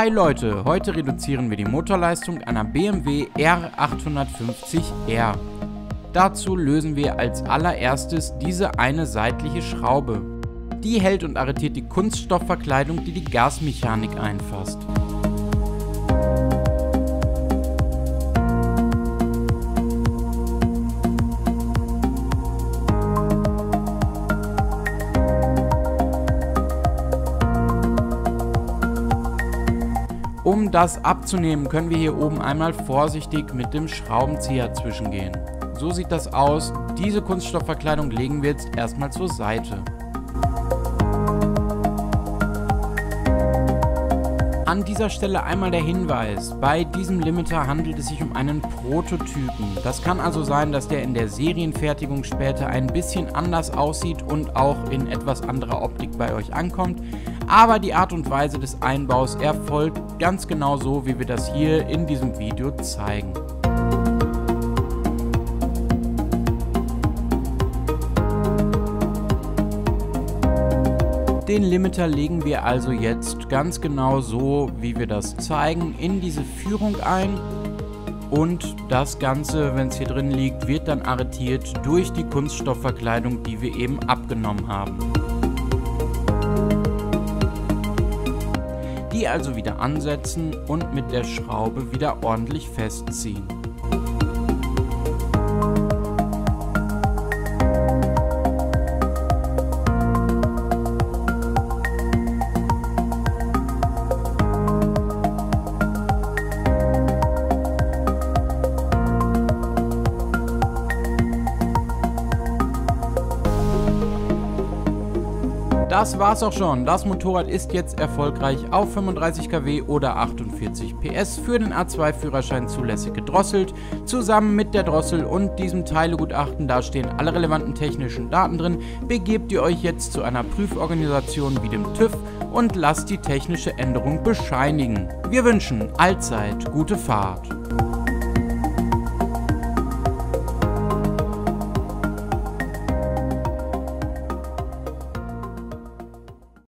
Hi Leute, heute reduzieren wir die Motorleistung einer BMW R850R. Dazu lösen wir als allererstes diese eine seitliche Schraube. Die hält und arretiert die Kunststoffverkleidung, die die Gasmechanik einfasst. Um das abzunehmen, können wir hier oben einmal vorsichtig mit dem Schraubenzieher zwischengehen. So sieht das aus. Diese Kunststoffverkleidung legen wir jetzt erstmal zur Seite. An dieser Stelle einmal der Hinweis, bei diesem Limiter handelt es sich um einen Prototypen. Das kann also sein, dass der in der Serienfertigung später ein bisschen anders aussieht und auch in etwas anderer Optik bei euch ankommt. Aber die Art und Weise des Einbaus erfolgt ganz genau so, wie wir das hier in diesem Video zeigen. Den Limiter legen wir also jetzt ganz genau so, wie wir das zeigen, in diese Führung ein. Und das Ganze, wenn es hier drin liegt, wird dann arretiert durch die Kunststoffverkleidung, die wir eben abgenommen haben. Die also wieder ansetzen und mit der Schraube wieder ordentlich festziehen. Das war's auch schon. Das Motorrad ist jetzt erfolgreich auf 35 kW oder 48 PS für den A2-Führerschein zulässig gedrosselt. Zusammen mit der Drossel und diesem Teilegutachten, da stehen alle relevanten technischen Daten drin, begebt ihr euch jetzt zu einer Prüforganisation wie dem TÜV und lasst die technische Änderung bescheinigen. Wir wünschen allzeit gute Fahrt.